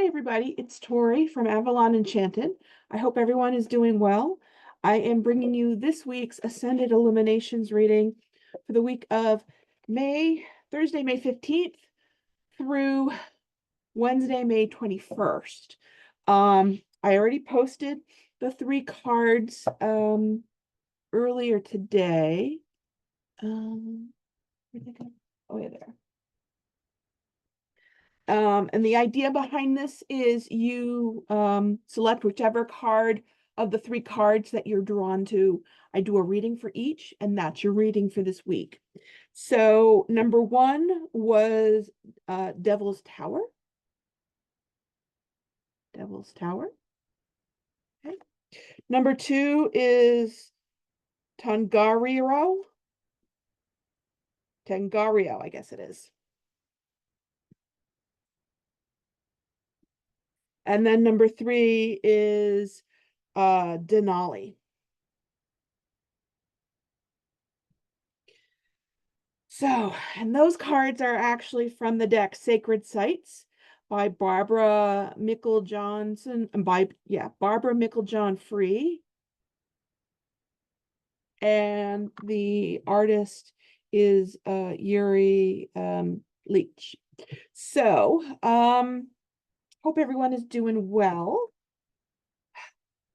Hi, everybody. It's Tori from Avalon Enchanted. I hope everyone is doing well. I am bringing you this week's Ascended Illuminations reading for the week of Thursday, May 15th through Wednesday, May 21st. I already posted the 3 cards earlier today. Where'd they go? Oh, yeah, there. And the idea behind this is you select whichever card of the 3 cards that you're drawn to. I do a reading for each, and that's your reading for this week. So number 1 was Devil's Tower. Devil's Tower. Okay. Number 2 is Tangario. Tangario, I guess it is. And then number 3 is Denali. So, and those cards are actually from the deck Sacred Sites by Barbara Mickle-Johnson, Barbara Mickle-John Free. And the artist is Yuri Leach. So, hope everyone is doing well.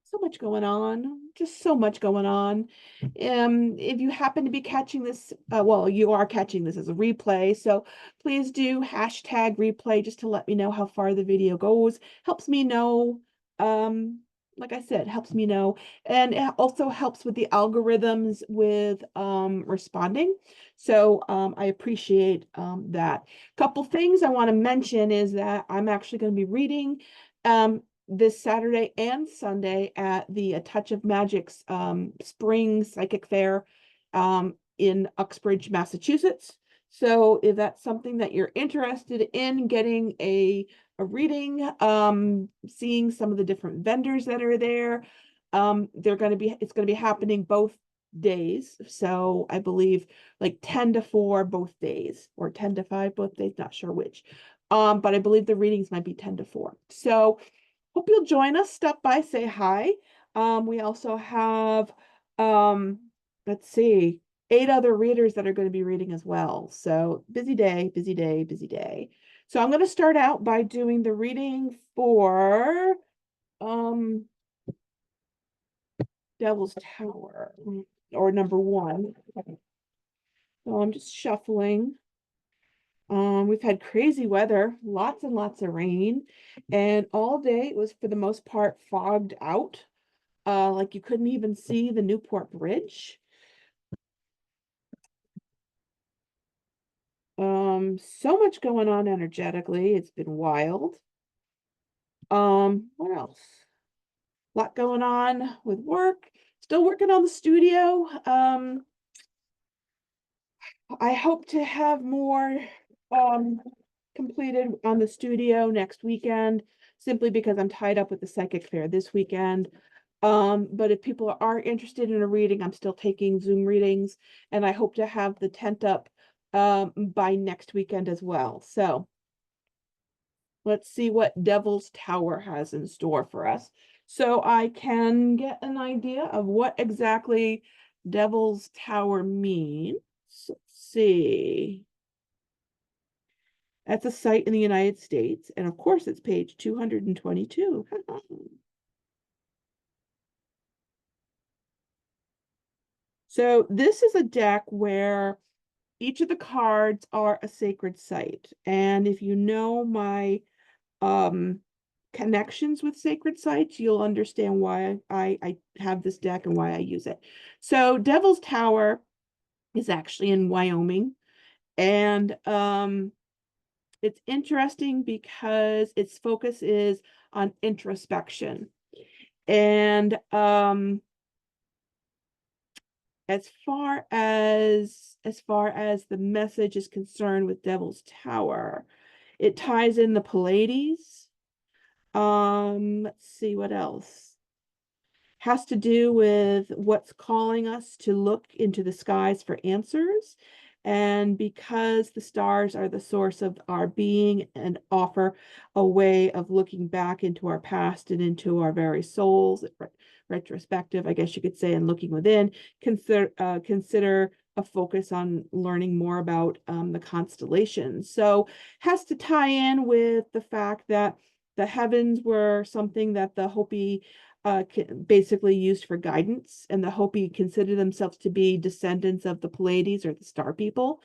So much going on, just so much going on. If you happen to be catching this, well, you are catching this as a replay, so please do hashtag replay just to let me know how far the video goes. Helps me know, like I said, helps me know, and it also helps with the algorithms with responding. So I appreciate that. Couple things I want to mention is that I'm actually going to be reading this Saturday and Sunday at the A Touch of Magic's Spring Psychic Fair in Uxbridge, Massachusetts. So if that's something that you're interested in getting a reading, seeing some of the different vendors that are there, it's going to be happening both days. So I believe like 10 to 4 both days, or 10 to 5 both days, not sure which. But I believe the readings might be 10 to 4. So hope you'll join us. Stop by, say hi. We also have, let's see, 8 other readers that are going to be reading as well. So busy day, busy day, busy day. So I'm going to start out by doing the reading for Devil's Tower, or number 1. So I'm just shuffling. We've had crazy weather, lots and lots of rain, and all day it was for the most part fogged out. Like you couldn't even see the Newport Bridge. So much going on energetically. It's been wild. What else? A lot going on with work. Still working on the studio. I hope to have more completed on the studio next weekend, simply because I'm tied up with the psychic fair this weekend. But if people are interested in a reading, I'm still taking Zoom readings, and I hope to have the tent up by next weekend as well. So let's see what Devil's Tower has in store for us, so I can get an idea of what exactly Devil's Tower means. Let's see. That's a site in the United States, and of course it's page 222. So this is a deck where each of the cards are a sacred site. And if you know my connections with sacred sites, you'll understand why I have this deck and why I use it. So Devil's Tower is actually in Wyoming. And it's interesting because its focus is on introspection. And as far as the message is concerned with Devil's Tower, it ties in the Pleiades. Let's see what else. Has to do with what's calling us to look into the skies for answers. And because the stars are the source of our being and offer a way of looking back into our past and into our very souls, retrospective, I guess you could say, and looking within, consider a focus on learning more about the constellations. So has to tie in with the fact that the heavens were something that the Hopi basically used for guidance, and the Hopi consider themselves to be descendants of the Pleiades or the star people,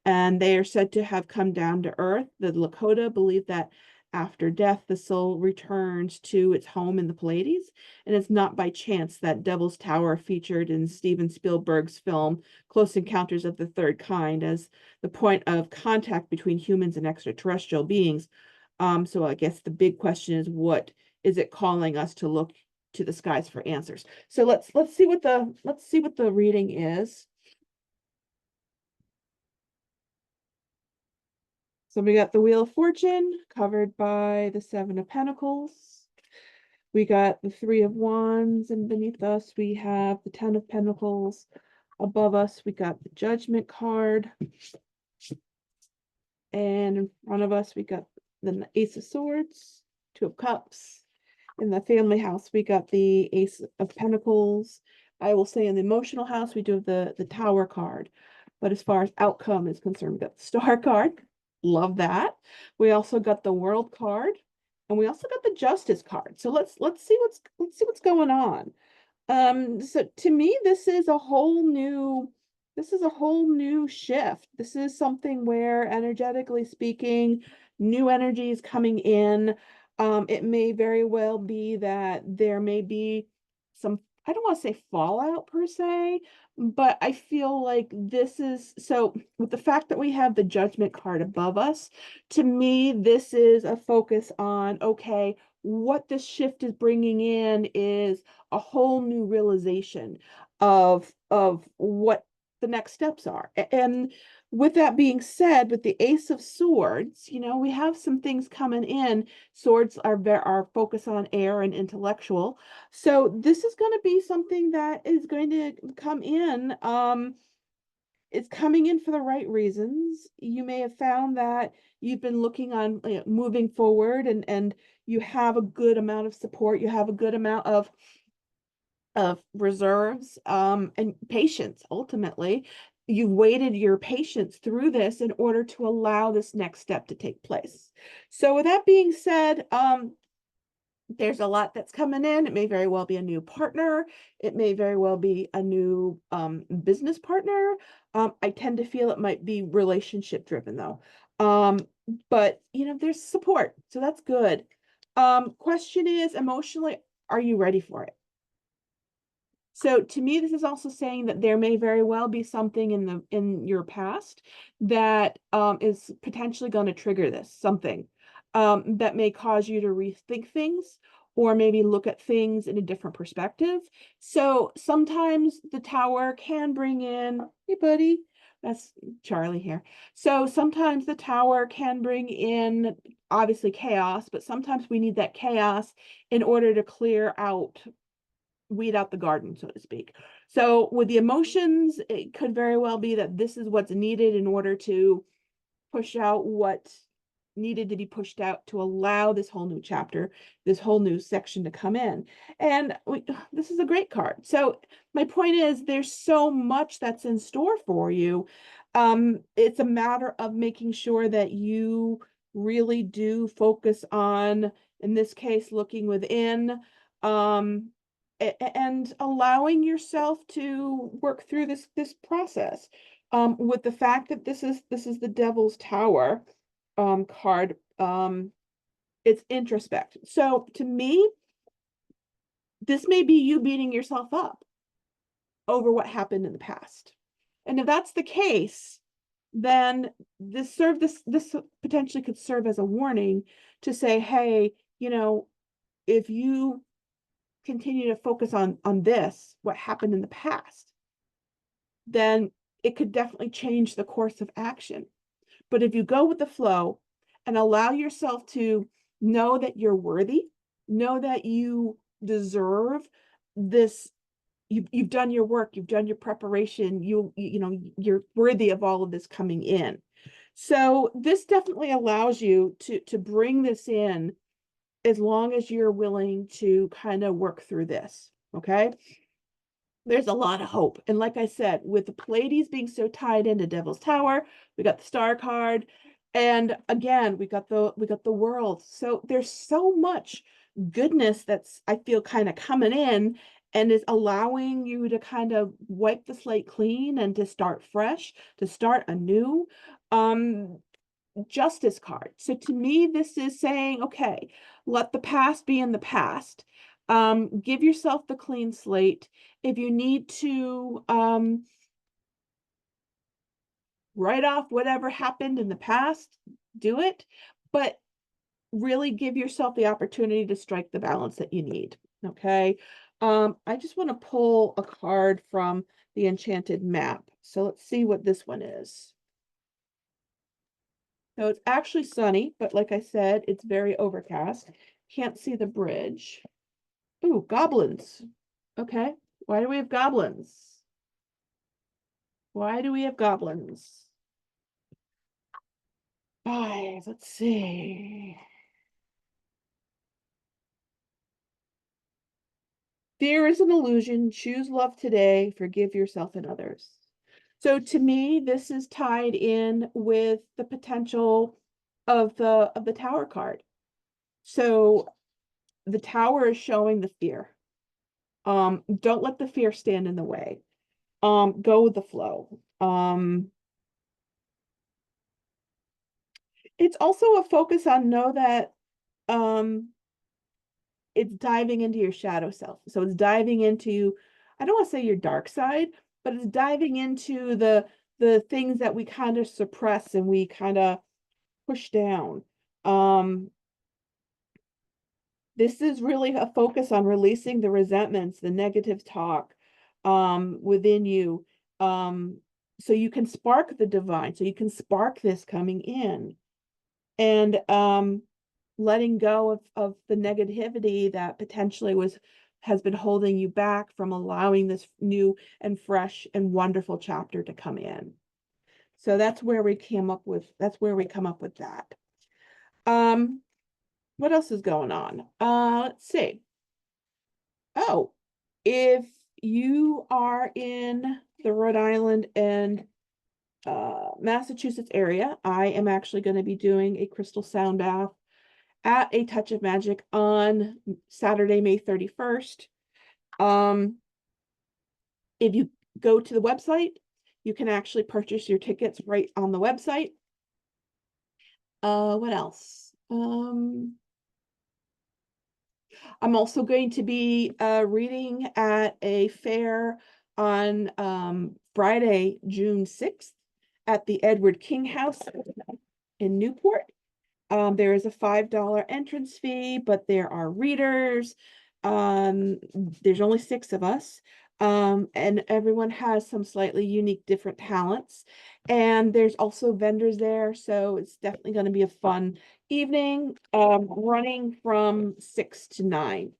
and they are said to have come down to earth. The Lakota believe that after death, the soul returns to its home in the Pleiades, and it's not by chance that Devil's Tower featured in Steven Spielberg's film Close Encounters of the Third Kind as the point of contact between humans and extraterrestrial beings. So I guess the big question is, what is it calling us to look to the skies for answers? So let's see what the reading is. So we got the Wheel of Fortune covered by the Seven of Pentacles. We got the Three of Wands, and beneath us we have the Ten of Pentacles. Above us we got the Judgment card. And in front of us we got the Ace of Swords, Two of Cups. In the family house we got the Ace of Pentacles. I will say in the emotional house we do have the Tower card. But as far as outcome is concerned, we got the Star card. Love that. We also got the World card, and we also got the Justice card. So let's see what's going on. So to me, this is a whole new shift. This is something where, energetically speaking, new energy is coming in. It may very well be that there may be some, I don't want to say fallout per se, but I feel like this is, so with the fact that we have the Judgment card above us, to me, this is a focus on, okay, what this shift is bringing in is a whole new realization of what the next steps are. And with that being said, with the Ace of Swords, we have some things coming in. Swords are focused on air and intellectual. So this is going to be something that is going to come in. It's coming in for the right reasons. You may have found that you've been looking on moving forward, and you have a good amount of support. You have a good amount of reserves and patience. Ultimately, you've waited your patience through this in order to allow this next step to take place. So with that being said, there's a lot that's coming in. It may very well be a new partner. It may very well be a new business partner. I tend to feel it might be relationship driven though. But there's support, so that's good. Question is, emotionally, are you ready for it? So to me, this is also saying that there may very well be something in your past that is potentially going to trigger this, something that may cause you to rethink things, or maybe look at things in a different perspective. So sometimes the Tower can bring in, hey buddy, that's Charlie here. So sometimes the Tower can bring in obviously chaos, but sometimes we need that chaos in order to weed out the garden, so to speak. So with the emotions, it could very well be that this is what's needed in order to push out what needed to be pushed out to allow this whole new chapter, this whole new section to come in. And this is a great card. So my point is, there's so much that's in store for you. It's a matter of making sure that you really do focus on, in this case, looking within, and allowing yourself to work through this process. With the fact that this is the Devil's Tower card, it's introspect. So to me, this may be you beating yourself up over what happened in the past. And if that's the case, then this potentially could serve as a warning to say, hey, if you continue to focus on this, what happened in the past, then it could definitely change the course of action. But if you go with the flow and allow yourself to know that you're worthy, know that you deserve this, you've done your work, you've done your preparation, you know, you're worthy of all of this coming in. So this definitely allows you to bring this in as long as you're willing to kind of work through this. Okay. There's a lot of hope. And like I said, with the Pleiades being so tied into Devil's Tower, we got the Star card. And again, we got the world. So there's so much goodness that's, I feel, kind of coming in and is allowing you to kind of wipe the slate clean and to start fresh, to start anew. Justice card. So to me, this is saying, okay, let the past be in the past. Give yourself the clean slate. If you need to write off whatever happened in the past, do it, but really give yourself the opportunity to strike the balance that you need. Okay. I just want to pull a card from the Enchanted map. So let's see what this one is. So it's actually sunny, but like I said, it's very overcast. Can't see the bridge. Ooh, goblins. Okay. Why do we have goblins? Why do we have goblins? Five, let's see. Fear is an illusion. Choose love today. Forgive yourself and others. So to me, this is tied in with the potential of the Tower card. So the Tower is showing the fear. Don't let the fear stand in the way. Go with the flow. It's also a focus on know that um it's diving into your shadow self. So it's diving into, I don't want to say your dark side, but it's diving into the things that we kind of suppress and we kind of push down. This is really a focus on releasing the resentments, the negative talk within you. So you can spark the divine, so you can spark this coming in and letting go of the negativity that potentially has been holding you back from allowing this new and fresh and wonderful chapter to come in. So that's where we come up with that. What else is going on? Let's see. Oh, if you are in the Rhode Island and Massachusetts area, I am actually going to be doing a crystal sound bath at A Touch of Magic on Saturday, May 31st. If you go to the website, you can actually purchase your tickets right on the website. What else? I'm also going to be reading at a fair on Friday, June 6th at the Edward King House in Newport. There is a $5 entrance fee, but there are readers. There's only 6 of us. And everyone has some slightly unique different talents. And there's also vendors there, so it's definitely going to be a fun evening, running from 6 to 9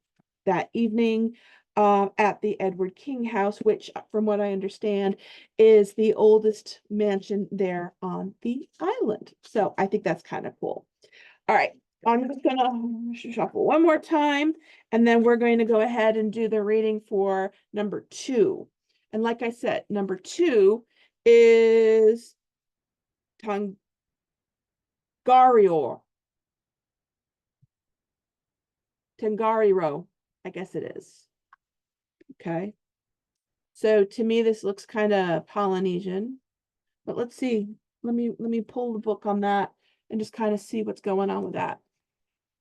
that evening at the Edward King House, which, from what I understand, is the oldest mansion there on the island. So I think that's kind of cool. All right, I'm just gonna shuffle one more time, and then we're going to go ahead and do the reading for number 2. And like I said, number 2 is Tangarior. Tangariro, I guess it is. Okay. So to me, this looks kind of Polynesian, but let's see. Let me pull the book on that and just kind of see what's going on with that.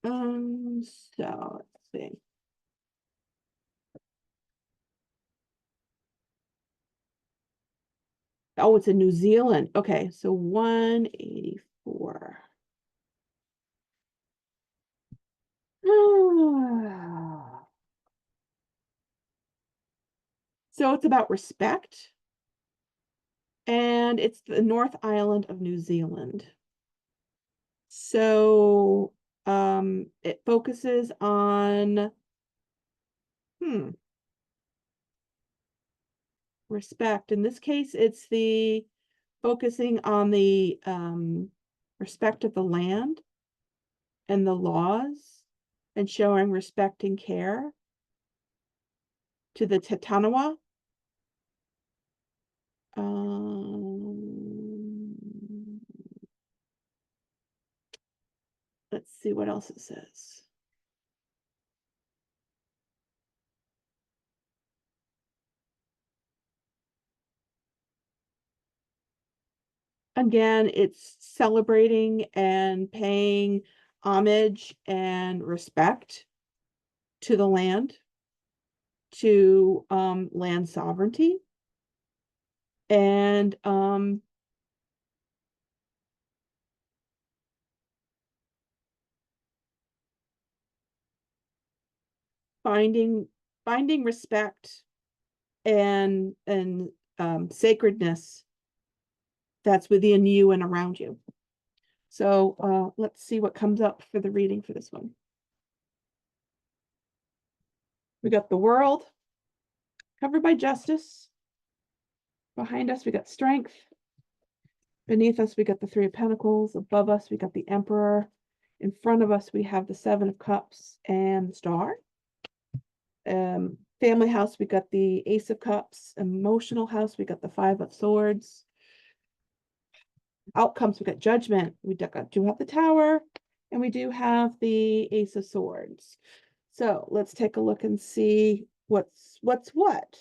So let's see. Oh, it's in New Zealand. Okay, so 184. So it's about respect, and it's the North Island of New Zealand. So it focuses on respect. In this case, it's the focusing on the respect of the land and the laws and showing respect and care to the Tatanawa. Let's see what else it says. Again, it's celebrating and paying homage and respect to the land, to land sovereignty, and finding respect and sacredness that's within you and around you. So let's see what comes up for the reading for this one. We got the world covered by justice. Behind us, we got strength. Beneath us, we got the Three of Pentacles. Above us, we got the Emperor. In front of us, we have the Seven of Cups and the Star. Family house, we got the Ace of Cups. Emotional house, we got the Five of Swords. Outcomes, we got Judgment. We do have the Tower, and we do have the Ace of Swords. So let's take a look and see what's what.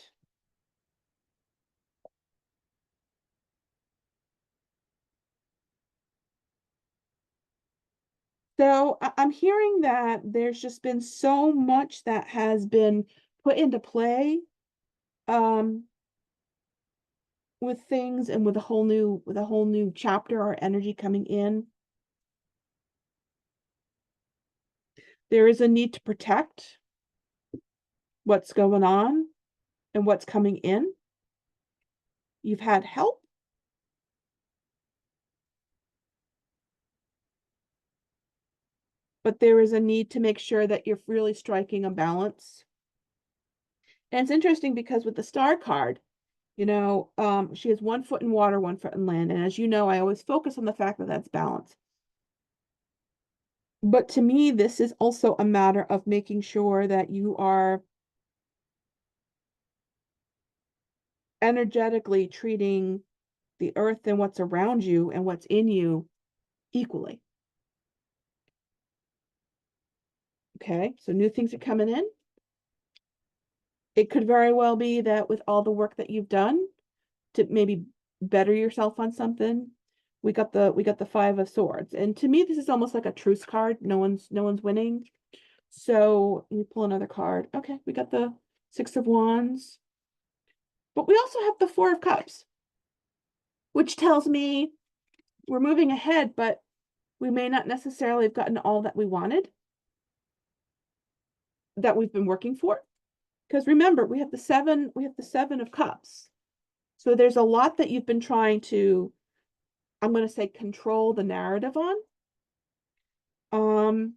So I'm hearing that there's just been so much that has been put into play with things and with a whole new chapter or energy coming in. There is a need to protect what's going on and what's coming in. You've had help. But there is a need to make sure that you're really striking a balance. And it's interesting because with the Star card, you know, she has 1 foot in water, 1 foot in land. And as you know, I always focus on the fact that that's balance. But to me, this is also a matter of making sure that you are energetically treating the earth and what's around you and what's in you equally. Okay, so new things are coming in. It could very well be that with all the work that you've done to maybe better yourself on something, we got the Five of Swords. And to me, this is almost like a truce card. No one's winning. So let me pull another card. Okay, we got the Six of Wands. But we also have the Four of Cups, which tells me we're moving ahead, but we may not necessarily have gotten all that we wanted, that we've been working for. Because remember, we have the Seven of Cups. So there's a lot that you've been trying to, I'm going to say, control the narrative on.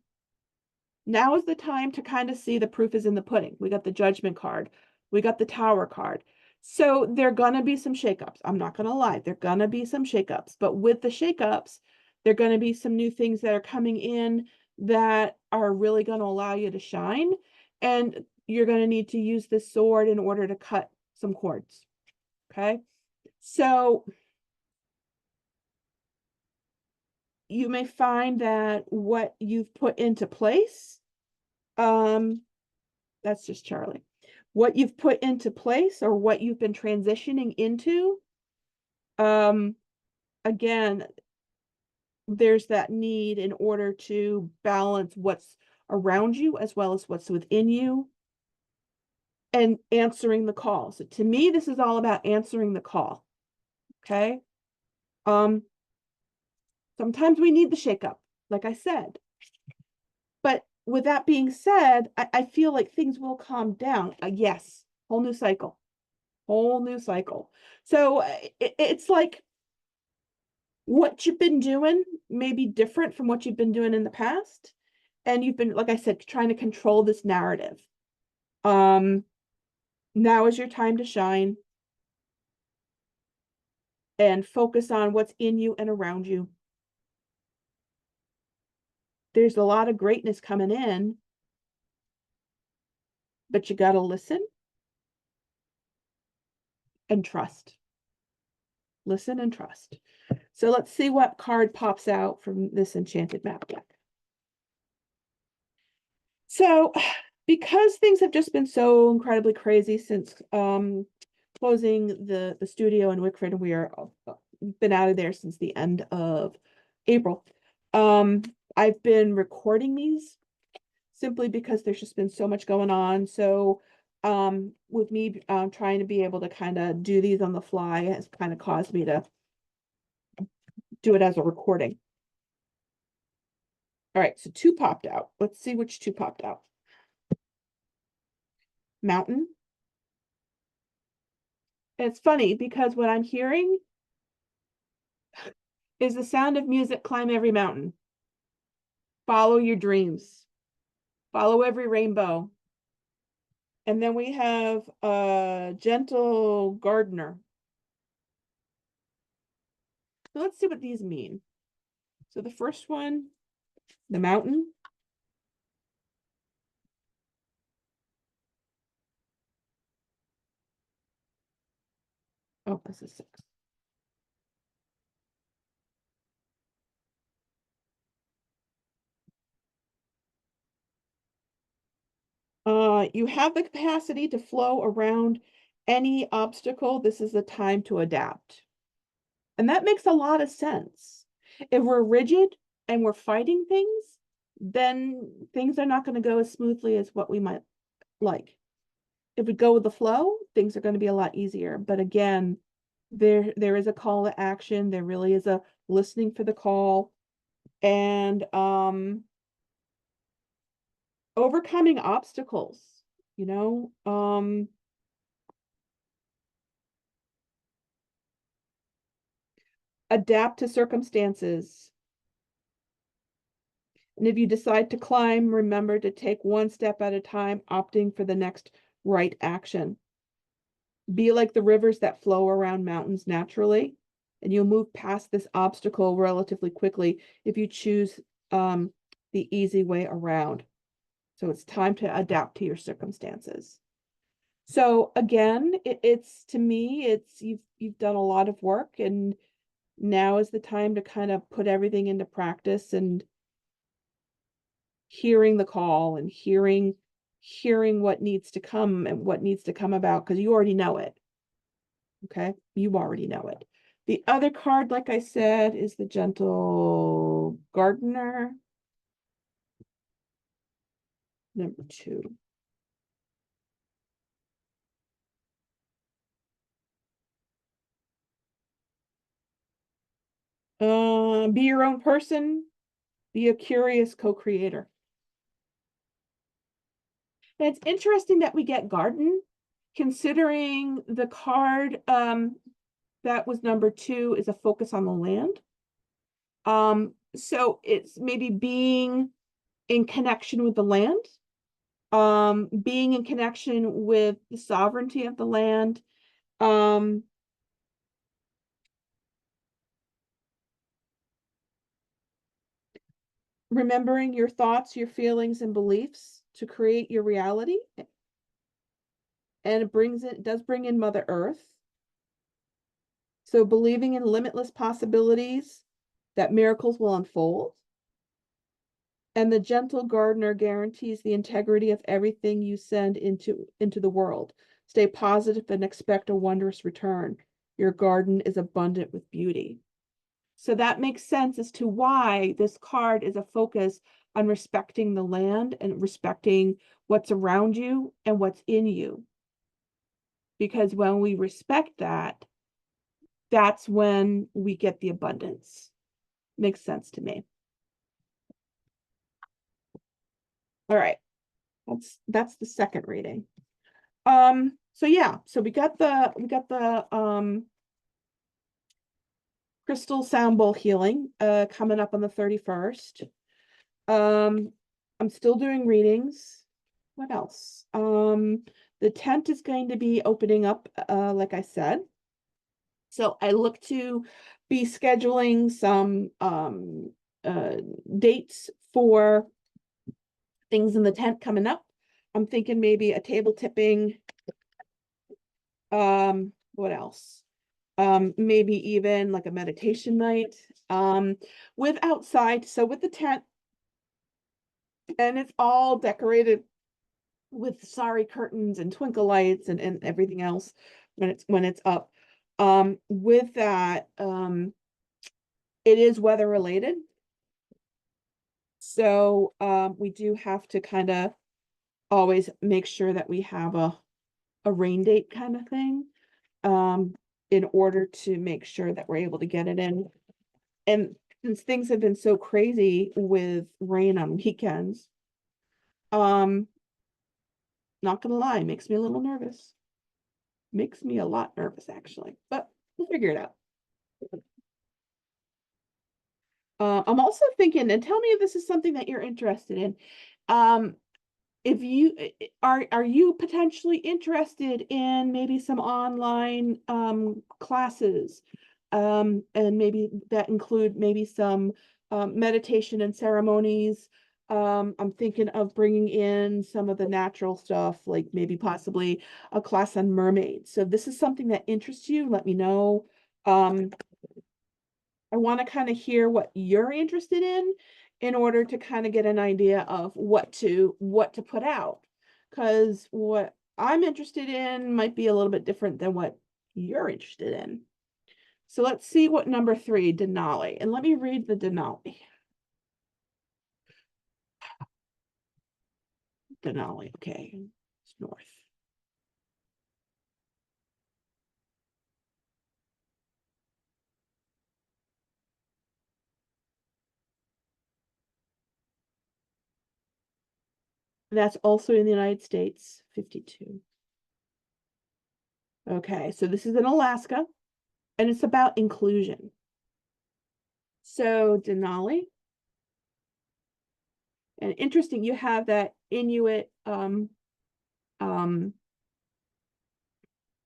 Now is the time to kind of see the proof is in the pudding. We got the Judgment card. We got the Tower card. So there are going to be some shakeups. I'm not going to lie. There are going to be some shakeups. But with the shakeups, there are going to be some new things that are coming in that are really going to allow you to shine. And you're going to need to use this sword in order to cut some cords. Okay? So you may find that what you've put into place, that's just Charlie. What you've put into place or what you've been transitioning into, again, there's that need in order to balance what's around you as well as what's within you and answering the call. So to me, this is all about answering the call. Okay. Sometimes we need the shakeup, like I said. But with that being said, I feel like things will calm down. Yes, whole new cycle. So it's like what you've been doing may be different from what you've been doing in the past. And you've been, like I said, trying to control this narrative. Now is your time to shine. and focus on what's in you and around you. There's a lot of greatness coming in, but you got to listen and trust. Listen and trust. So let's see what card pops out from this Enchanted map deck. So because things have just been so incredibly crazy since closing the studio in Wickford, and we are been out of there since the end of April. I've been recording these simply because there's just been so much going on. So with me trying to be able to kind of do these on the fly has kind of caused me to do it as a recording. All right, so two popped out. Let's see which two popped out. Mountain. And it's funny because what I'm hearing is the sound of music. Climb every mountain. Follow your dreams. Follow every rainbow. And then we have a gentle gardener. So let's see what these mean. So the first one, the mountain. Oh, this is 6. You have the capacity to flow around any obstacle. This is the time to adapt. And that makes a lot of sense. If we're rigid and we're fighting things, then things are not going to go as smoothly as what we might like. If we go with the flow, things are going to be a lot easier. But again, there is a call to action. There really is a listening for the call, and overcoming obstacles, you know, adapt to circumstances. And if you decide to climb, remember to take one step at a time, opting for the next right action. Be like the rivers that flow around mountains naturally, and you'll move past this obstacle relatively quickly if you choose the easy way around. So it's time to adapt to your circumstances. So again, it's to me, it's you've done a lot of work, and now is the time to kind of put everything into practice and hearing the call and hearing what needs to come and what needs to come about, because you already know it. Okay, you already know it. The other card, like I said, is the gentle gardener, number 2. Be your own person, be a curious co-creator. And it's interesting that we get garden, considering the card that was number 2 is a focus on the land. So it's maybe being in connection with the land, being in connection with the sovereignty of the land, remembering your thoughts, your feelings, and beliefs to create your reality. And it does bring in Mother Earth. So believing in limitless possibilities that miracles will unfold. And the gentle gardener guarantees the integrity of everything you send into the world. Stay positive and expect a wondrous return. Your garden is abundant with beauty. So that makes sense as to why this card is a focus on respecting the land and respecting what's around you and what's in you. Because when we respect that, that's when we get the abundance. Makes sense to me. All right. That's the second reading. So yeah, so we got the crystal sound bowl healing coming up on the 31st. I'm still doing readings. What else? The tent is going to be opening up, like I said. So I look to be scheduling some dates for things in the tent coming up. I'm thinking maybe a table tipping. What else? Maybe even like a meditation night. With outside, so with the tent, and it's all decorated with sari curtains and twinkle lights and everything else when it's up. With that, it is weather related. So we do have to kind of always make sure that we have a rain date kind of thing, in order to make sure that we're able to get it in. And since things have been so crazy with rain on weekends, not gonna lie, makes me a little nervous. Makes me a lot nervous actually, but we'll figure it out. I'm also thinking, and tell me if this is something that you're interested in. If you are you potentially interested in maybe some online classes, and maybe that include maybe some meditation and ceremonies. I'm thinking of bringing in some of the natural stuff, like maybe possibly a class on mermaids. So if this is something that interests you, let me know. I want to kind of hear what you're interested in order to kind of get an idea of what to put out. Because what I'm interested in might be a little bit different than what you're interested in. So let's see what number 3, Denali. And let me read the Denali. Denali, okay. It's north. That's also in the United States, 52. Okay, so this is in Alaska, and it's about inclusion. So Denali, and interesting, you have that Inuit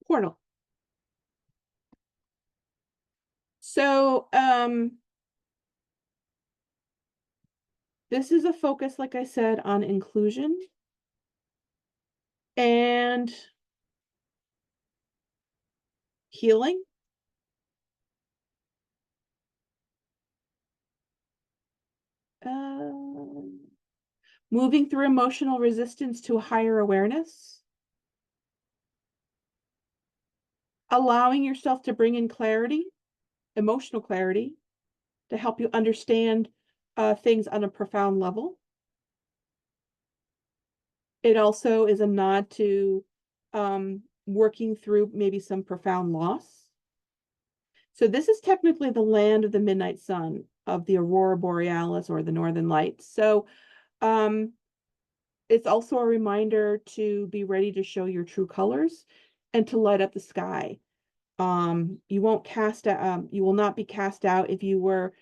portal. So this is a focus, like I said, on inclusion and healing. Moving through emotional resistance to a higher awareness. Allowing yourself to bring in clarity, emotional clarity, to help you understand things on a profound level. It also is a nod to working through maybe some profound loss. So this is technically the land of the midnight sun, of the aurora borealis or the northern lights. So it's also a reminder to be ready to show your true colors and to light up the sky. You won't cast you will not be cast out if you were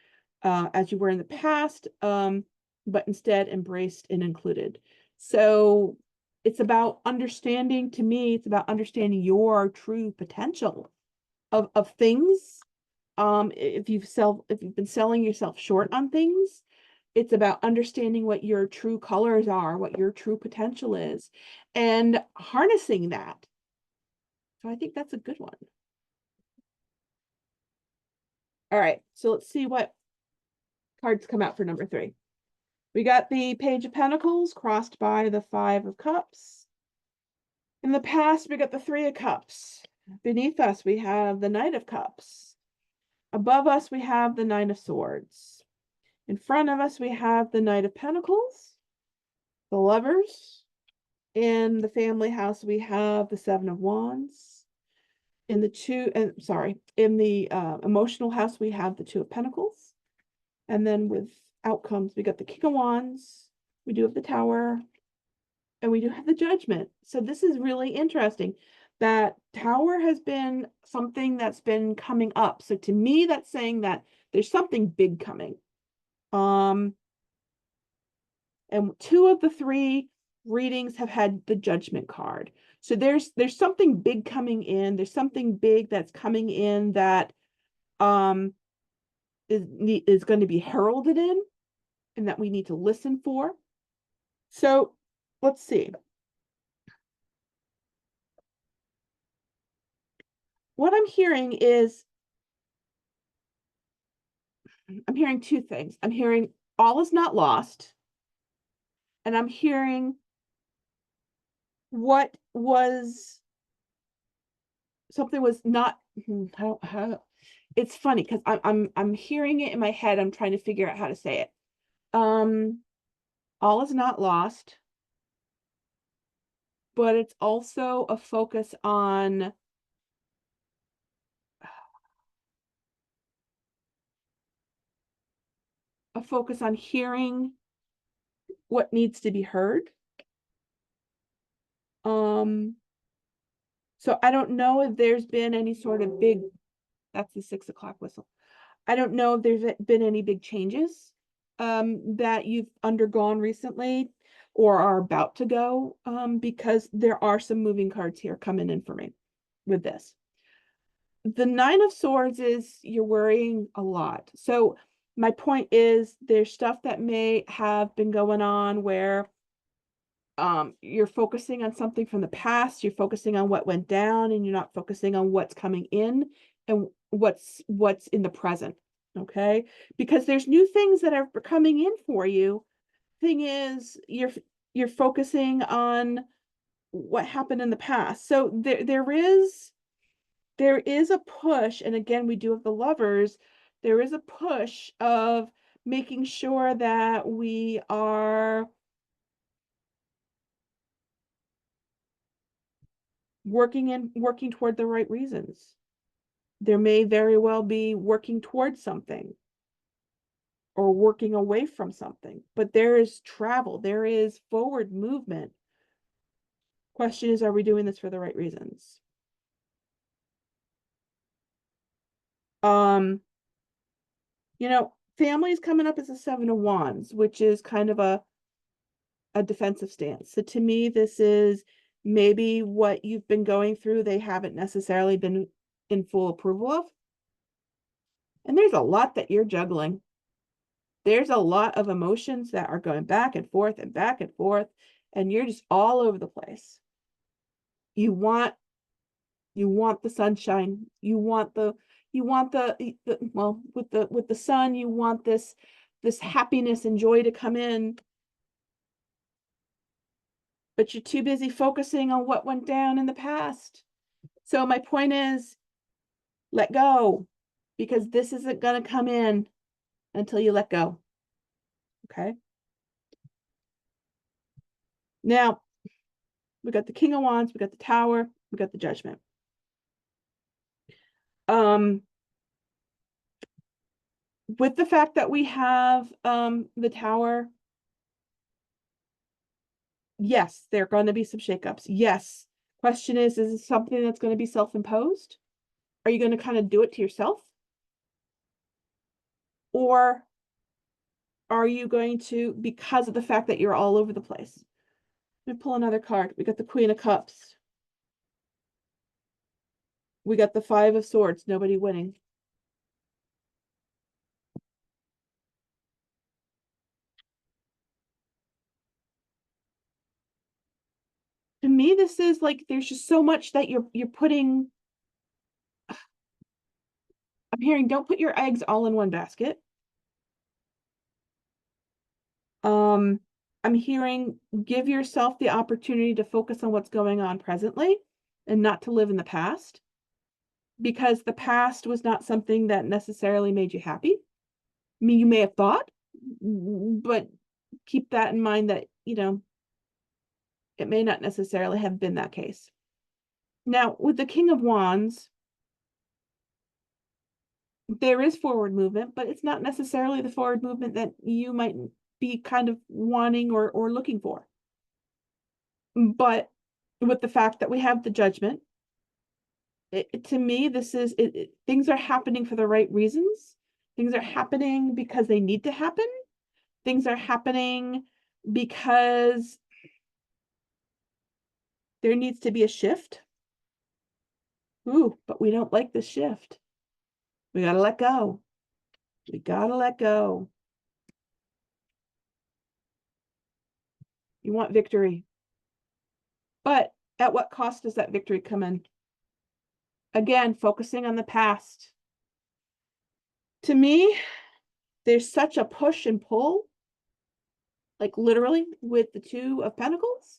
as you were in the past, but instead embraced and included. So it's about understanding, to me, it's about understanding your true potential of things. If you've been selling yourself short on things, it's about understanding what your true colors are, what your true potential is, and harnessing that. So I think that's a good one. All right, so let's see what cards come out for number 3. We got the Page of Pentacles crossed by the 5 of Cups. In the past, we got the 3 of Cups. Beneath us, we have the Knight of Cups. Above us, we have the 9 of Swords. In front of us, we have the Knight of Pentacles, the Lovers. In the family house, we have the 7 of Wands. In the emotional house, we have the 2 of Pentacles. And then with outcomes, we got the King of Wands, we do have the Tower, and we do have the Judgment. So this is really interesting. That Tower has been something that's been coming up. So to me, that's saying that there's something big coming. And 2 of the 3 readings have had the Judgment card. So there's something big coming in. There's something big that's coming in that is going to be heralded in, and that we need to listen for. So let's see. What I'm hearing is, I'm hearing two things. I'm hearing all is not lost, and I'm hearing what was something was not how it's funny because I'm hearing it in my head. I'm trying to figure out how to say it. All is not lost, but it's also a focus on hearing what needs to be heard. So I don't know if there's been any sort of big, that's the 6 o'clock whistle. I don't know if there's been any big changes that you've undergone recently or are about to go, because there are some moving cards here coming in for me with this. The 9 of Swords is you're worrying a lot. So my point is there's stuff that may have been going on where you're focusing on something from the past, you're focusing on what went down, and you're not focusing on what's coming in and what's in the present. Okay, because there's new things that are coming in for you. Thing is, you're focusing on what happened in the past. So there is a push, and again, we do have the Lovers. There is a push of making sure that we are working toward the right reasons. There may very well be working towards something or working away from something, but there is travel, there is forward movement. Question is, are we doing this for the right reasons? Family is coming up as a 7 of Wands, which is kind of a defensive stance. So to me, this is maybe what you've been going through, they haven't necessarily been in full approval of. And there's a lot that you're juggling. There's a lot of emotions that are going back and forth and back and forth, and you're just all over the place. You want the sunshine. You want the well, with the sun, you want this happiness and joy to come in, but you're too busy focusing on what went down in the past. So my point is, let go, because this isn't going to come in until you let go. Okay. Now, we got the King of Wands, we got the Tower, we got the Judgment. With the fact that we have the Tower, yes, there are going to be some shakeups. Yes. Question is it something that's going to be self-imposed? Are you going to kind of do it to yourself? Or are you going to, because of the fact that you're all over the place? Let me pull another card. We got the Queen of Cups. We got the 5 of Swords, nobody winning. To me, this is like there's just so much that you're putting. I'm hearing don't put your eggs all in one basket. I'm hearing give yourself the opportunity to focus on what's going on presently and not to live in the past, because the past was not something that necessarily made you happy. I mean, you may have thought, but keep that in mind that, it may not necessarily have been that case. Now, with the King of Wands, there is forward movement, but it's not necessarily the forward movement that you might be kind of wanting or looking for. But with the fact that we have the Judgment, to me, this is things are happening for the right reasons. Things are happening because they need to happen. Things are happening because There needs to be a shift. Ooh, but we don't like the shift. We gotta let go. We gotta let go. You want victory. But at what cost does that victory come in? Again, focusing on the past. To me, there's such a push and pull, like literally with the Two of Pentacles,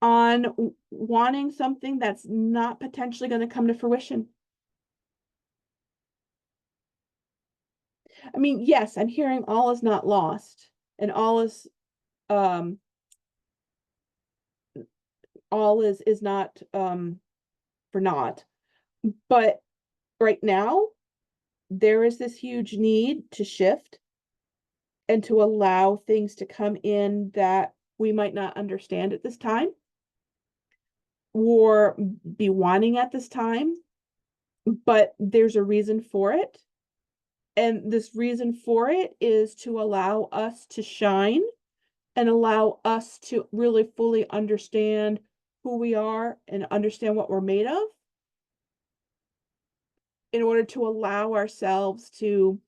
on wanting something that's not potentially going to come to fruition. I mean, yes, I'm hearing all is not lost and all is not for naught. But right now, there is this huge need to shift and to allow things to come in that we might not understand at this time or be wanting at this time, but there's a reason for it. And this reason for it is to allow us to shine and allow us to really fully understand who we are and understand what we're made of in order to allow ourselves to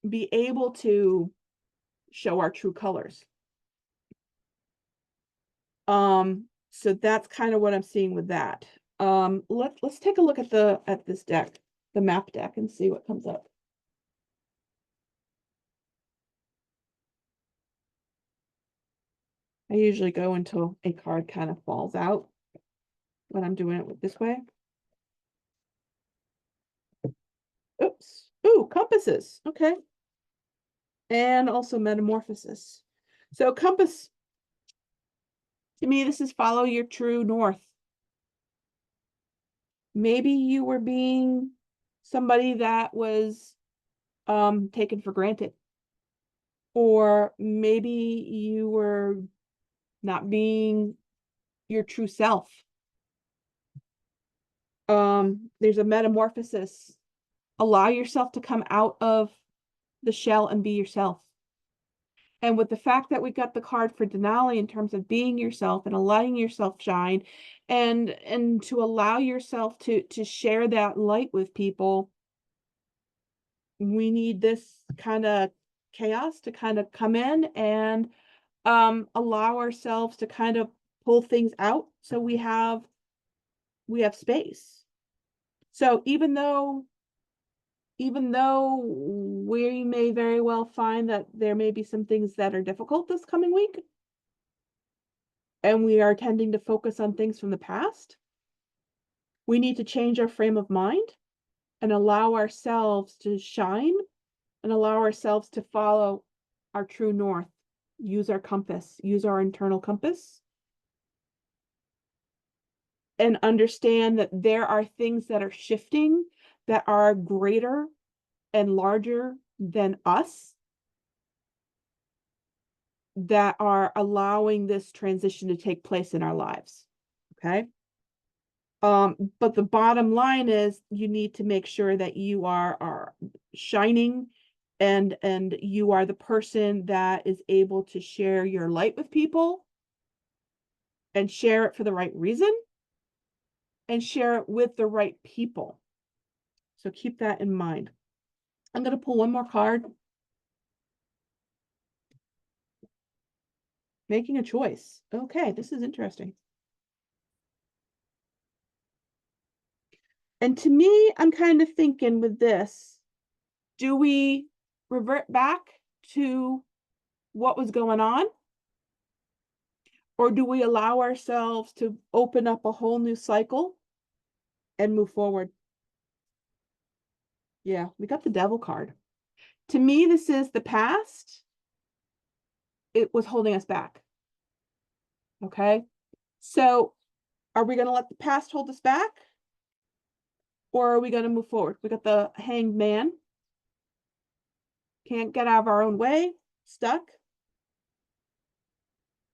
be able to show our true colors. So that's kind of what I'm seeing with that. Let's take a look at this deck, the map deck, and see what comes up. I usually go until a card kind of falls out when I'm doing it this way. Oops. Ooh, compasses. Okay. And also metamorphosis. So compass, to me, this is follow your true north. Maybe you were being somebody that was taken for granted. Or maybe you were not being your true self. There's a metamorphosis. Allow yourself to come out of the shell and be yourself. And with the fact that we got the card for Denali in terms of being yourself and allowing yourself shine and to allow yourself to share that light with people, we need this kind of chaos to kind of come in and allow ourselves to kind of pull things out so we have space. So even though we may very well find that there may be some things that are difficult this coming week, and we are tending to focus on things from the past, we need to change our frame of mind and allow ourselves to shine and allow ourselves to follow our true north, use our compass, use our internal compass, and understand that there are things that are shifting that are greater and larger than us that are allowing this transition to take place in our lives. Okay. But the bottom line is you need to make sure that you are shining and you are the person that is able to share your light with people and share it for the right reason and share it with the right people. So keep that in mind. I'm going to pull one more card. Making a choice. Okay, this is interesting. And to me, I'm kind of thinking with this, do we revert back to what was going on? Or do we allow ourselves to open up a whole new cycle and move forward? Yeah, we got the Devil card. To me, this is the past. It was holding us back. Okay. So are we going to let the past hold us back? Or are we going to move forward? We got the Hanged Man. Can't get out of our own way. Stuck.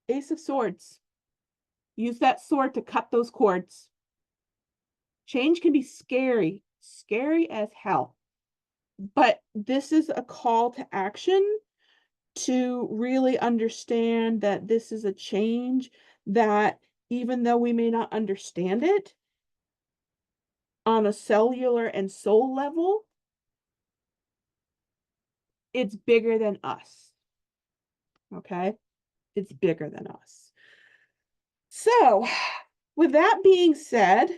Ace of Swords. Use that sword to cut those cords. Change can be scary. Scary as hell. But this is a call to action to really understand that this is a change that even though we may not understand it on a cellular and soul level, it's bigger than us. Okay? It's bigger than us. So, with that being said,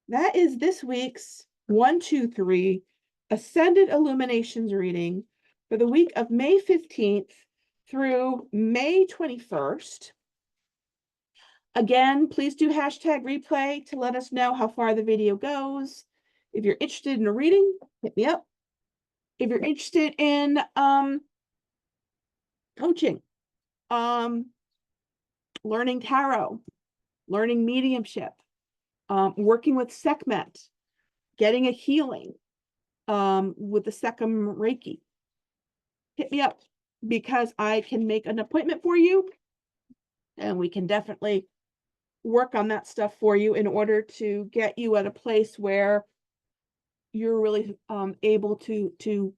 that is this week's 1, 2, 3 Ascended Illuminations reading for the week of May 15th through May 21st. Again, please do hashtag replay to let us know how far the video goes. If you're interested in a reading, hit me up. If you're interested in coaching, learning tarot, learning mediumship, working with Sekhmet, getting a healing with the Sekhem Reiki, hit me up because I can make an appointment for you and we can definitely work on that stuff for you in order to get you at a place where you're really able to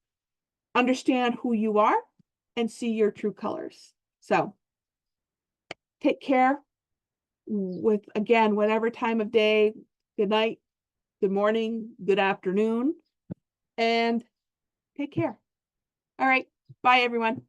understand who you are and see your true colors. So take care with, again, whatever time of day, good night, good morning, good afternoon, and take care. All right. Bye, everyone.